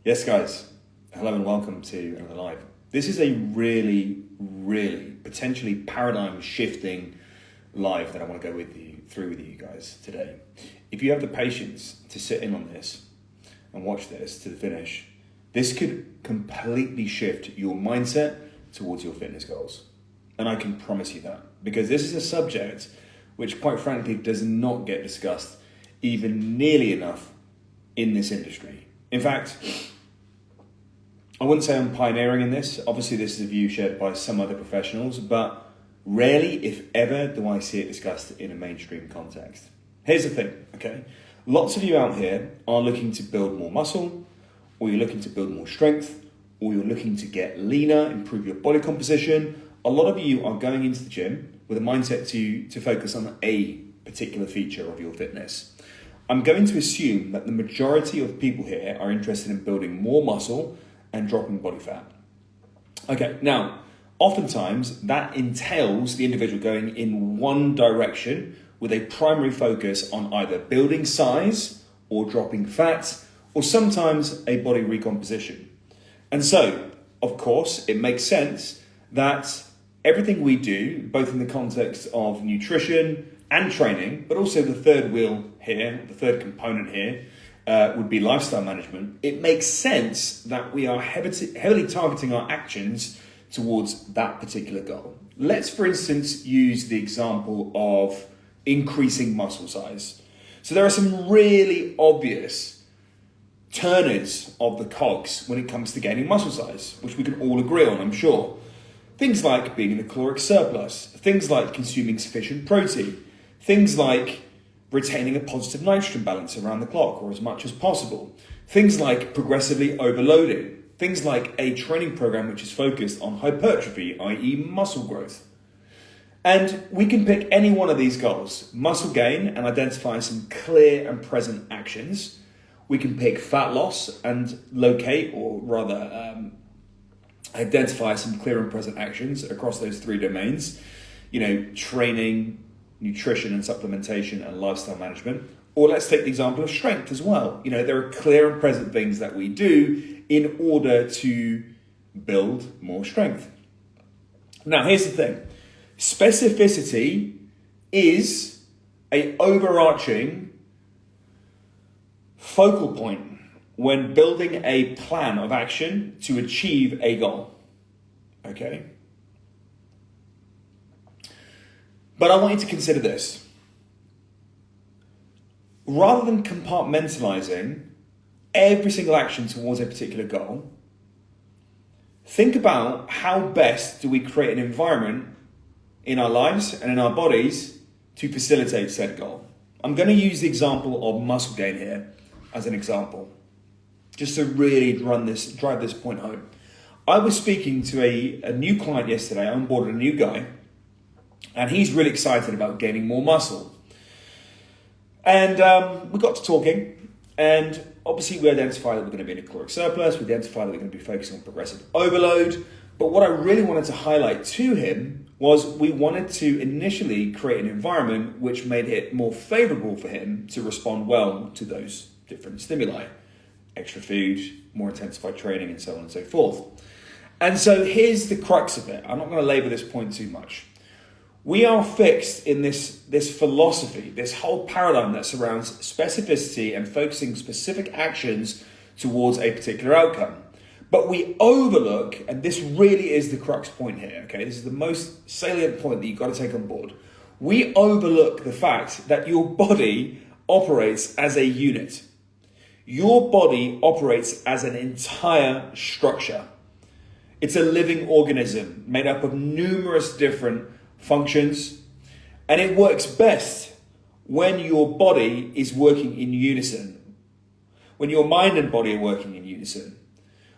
Yes, guys. Hello and welcome to another live. This is a really potentially paradigm shifting live that I want to go through with you guys today. If you have the patience to sit in on this and watch this to the finish, this could completely shift your mindset towards your fitness goals. And I can promise you that, because this is a subject which quite frankly does not get discussed even nearly enough in this industry. In fact, I wouldn't say I'm pioneering in this. Obviously, this is a view shared by some other professionals, but rarely, if ever, do I see it discussed in a mainstream context. Here's the thing, okay? Lots of you out here are looking to build more muscle, or you're looking to build more strength, or you're looking to get leaner, improve your body composition. A lot of you are going into the gym with a mindset to focus on a particular feature of your fitness. I'm going to assume that the majority of people here are interested in building more muscle and dropping body fat. Okay, now, oftentimes that entails the individual going in one direction with a primary focus on either building size or dropping fat, or sometimes a body recomposition. And so, of course, it makes sense that everything we do, both in the context of nutrition and training, but also the third wheel here, the third component here, would be lifestyle management. It makes sense that we are heavily targeting our actions towards that particular goal. Let's, for instance, use the example of increasing muscle size. So there are some really obvious turners of the cogs when it comes to gaining muscle size, which we can all agree on, I'm sure. Things like being in a caloric surplus, things like consuming sufficient protein, things like retaining a positive nitrogen balance around the clock or as much as possible, things like progressively overloading, things like a training program which is focused on hypertrophy, i.e. muscle growth. And we can pick any one of these goals, muscle gain, and identify some clear and present actions. We can pick fat loss and locate, or rather identify some clear and present actions across those three domains, training, nutrition and supplementation, and lifestyle management. Or let's take the example of strength as well. There are clear and present things that we do in order to build more strength. Now, here's the thing. Specificity is an overarching focal point when building a plan of action to achieve a goal. Okay? But I want you to consider this. Rather than compartmentalizing every single action towards a particular goal, think about how best do we create an environment in our lives and in our bodies to facilitate said goal. I'm going to use the example of muscle gain here as an example, just to really drive this point home. I was speaking to a new client yesterday. I onboarded a new guy, and he's really excited about gaining more muscle. And we got to talking, and obviously we identified that we're going to be in a caloric surplus. We identified that we're going to be focusing on progressive overload. But what I really wanted to highlight to him was we wanted to initially create an environment which made it more favorable for him to respond well to those different stimuli. Extra food, more intensified training, and so on and so forth. And so here's the crux of it. I'm not going to labor this point too much. We are fixed in this philosophy, this whole paradigm that surrounds specificity and focusing specific actions towards a particular outcome. But we overlook, and this really is the crux point here, okay? This is the most salient point that you've got to take on board. We overlook the fact that your body operates as a unit. Your body operates as an entire structure. It's a living organism made up of numerous different functions, and it works best when your body is working in unison, when your mind and body are working in unison,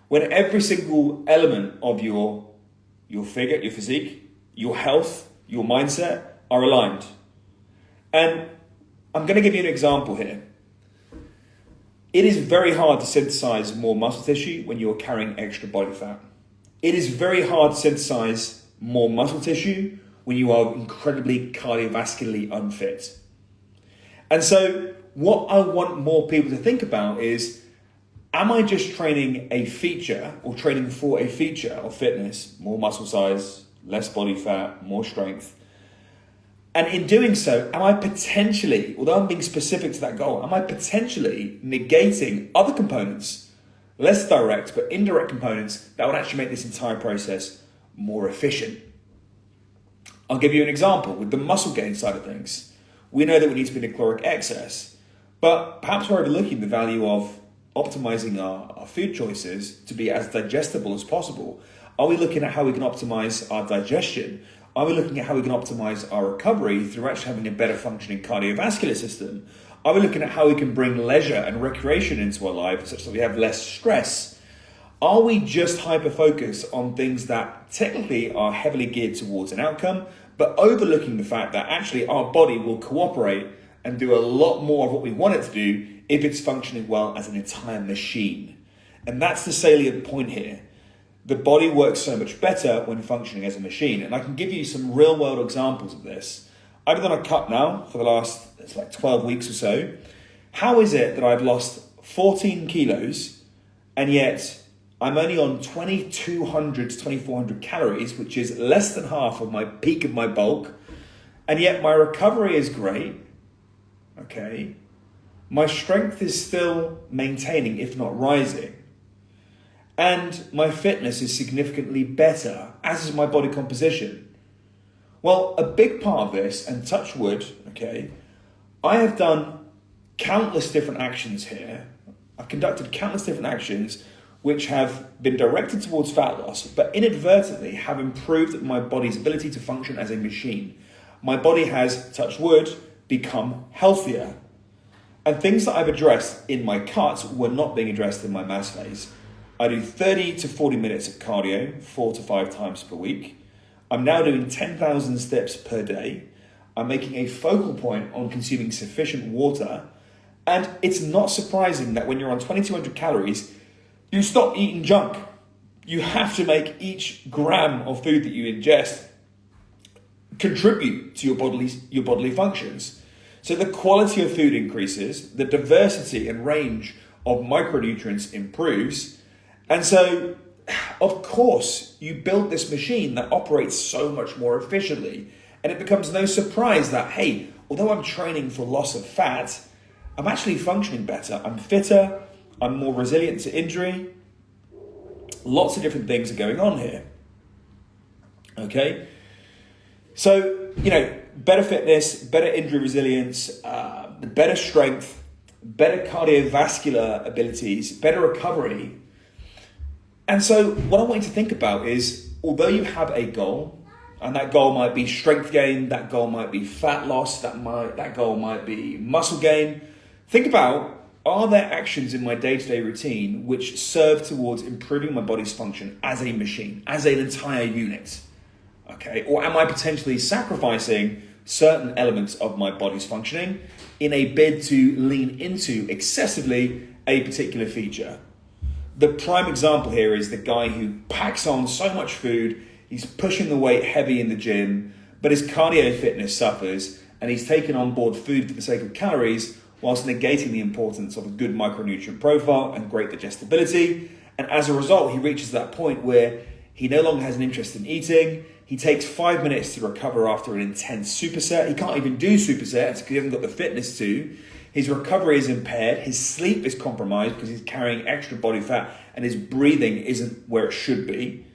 when every single element of your figure, your physique, your health, your mindset are aligned. And I'm going to give you an example here. It is very hard to synthesize more muscle tissue when you're carrying extra body fat. It is very hard to synthesize more muscle tissue when you are incredibly cardiovascularly unfit. And so what I want more people to think about is Am I just training a feature or training for a feature of fitness, more muscle size, less body fat, more strength? And in doing so, am I potentially, although I'm being specific to that goal, am I potentially negating other components, less direct but indirect components that would actually make this entire process more efficient? I'll give you an example with the muscle gain side of things. We know that we need to be in a caloric excess, but perhaps we're overlooking the value of optimizing our food choices to be as digestible as possible. Are we looking at how we can optimize our digestion? Are we looking at how we can optimize our recovery through actually having a better functioning cardiovascular system? Are we looking at how we can bring leisure and recreation into our life such that we have less stress? Are we just hyper-focused on things that technically are heavily geared towards an outcome, but overlooking the fact that actually our body will cooperate and do a lot more of what we want it to do if it's functioning well as an entire machine? And that's the salient point here. The body works so much better when functioning as a machine. And I can give you some real world examples of this. I've been on a cut now for the last, 12 weeks or so. How is it that I've lost 14 kilos and yet I'm only on 2,200 to 2,400 calories, which is less than half of my peak of my bulk, and yet my recovery is great, okay? My strength is still maintaining, if not rising. And my fitness is significantly better, as is my body composition. Well, a big part of this, and touch wood, okay, I have done countless different actions here. I've conducted countless different actions which have been directed towards fat loss, but inadvertently have improved my body's ability to function as a machine. My body has, touch wood, become healthier. And things that I've addressed in my cuts were not being addressed in my mass phase. I do 30 to 40 minutes of cardio 4 to 5 times per week. I'm now doing 10,000 steps per day. I'm making a focal point on consuming sufficient water. And it's not surprising that when you're on 2,200 calories, you stop eating junk. You have to make each gram of food that you ingest contribute to your bodily functions. So the quality of food increases, the diversity and range of micronutrients improves. And so, of course, you build this machine that operates so much more efficiently. And it becomes no surprise that, hey, although I'm training for loss of fat, I'm actually functioning better. I'm fitter. I'm more resilient to injury. Lots of different things are going on here. Okay? So, better fitness, better injury resilience, better strength, better cardiovascular abilities, better recovery. And so what I want you to think about is, although you have a goal, and that goal might be strength gain, that goal might be fat loss, that goal might be muscle gain, think about, are there actions in my day-to-day routine which serve towards improving my body's function as a machine, as an entire unit? Okay, or am I potentially sacrificing certain elements of my body's functioning in a bid to lean into excessively a particular feature? The prime example here is the guy who packs on so much food, he's pushing the weight heavy in the gym, but his cardio fitness suffers, and he's taken on board food for the sake of calories whilst negating the importance of a good micronutrient profile and great digestibility. And as a result, he reaches that point where he no longer has an interest in eating. He takes 5 minutes to recover after an intense superset. He can't even do supersets because he hasn't got the fitness to. His recovery is impaired. His sleep is compromised because he's carrying extra body fat and his breathing isn't where it should be.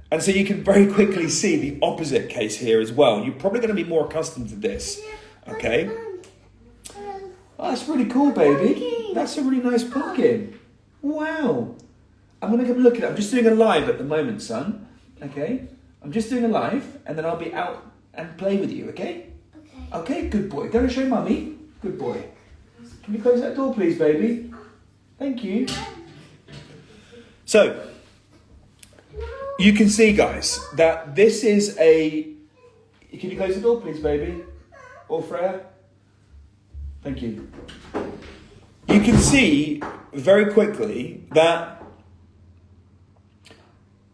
And so you can very quickly see the opposite case here as well. You're probably going to be more accustomed to this, okay? Oh, that's really cool, baby. That's a really nice pumpkin. Wow. I'm going to come look at it. I'm just doing a live at the moment, son. Okay? I'm just doing a live, and then I'll be out and play with you, okay? Okay. Okay, good boy. Go and show mummy. Good boy. Can you close that door, please, baby? Thank you. So, you can see, guys, that this is a... Can you close the door, please, baby? Or Freya? Thank you. You can see very quickly that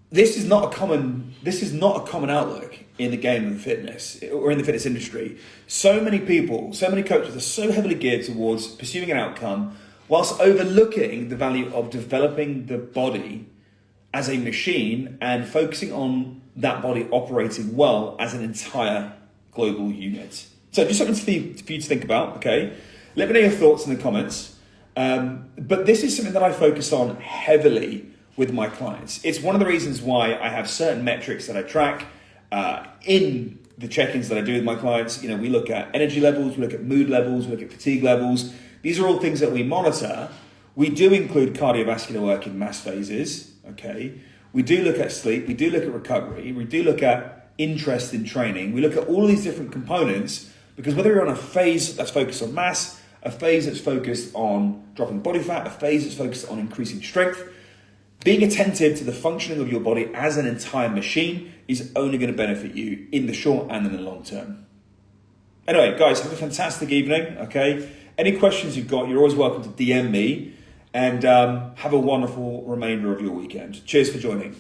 this is not a common outlook in the game of fitness or in the fitness industry. So many people, so many coaches are so heavily geared towards pursuing an outcome whilst overlooking the value of developing the body as a machine and focusing on that body operating well as an entire global unit. So just something for you to think about, okay? Let me know your thoughts in the comments. But this is something that I focus on heavily with my clients. It's one of the reasons why I have certain metrics that I track in the check-ins that I do with my clients. You know, we look at energy levels, we look at mood levels, we look at fatigue levels. These are all things that we monitor. We do include cardiovascular work in mass phases, okay? We do look at sleep, we do look at recovery, we do look at interest in training. We look at all these different components because whether you're on a phase that's focused on mass, a phase that's focused on dropping body fat, a phase that's focused on increasing strength, being attentive to the functioning of your body as an entire machine is only going to benefit you in the short and in the long term. Anyway, guys, have a fantastic evening, okay? Any questions you've got, you're always welcome to DM me, and have a wonderful remainder of your weekend. Cheers for joining.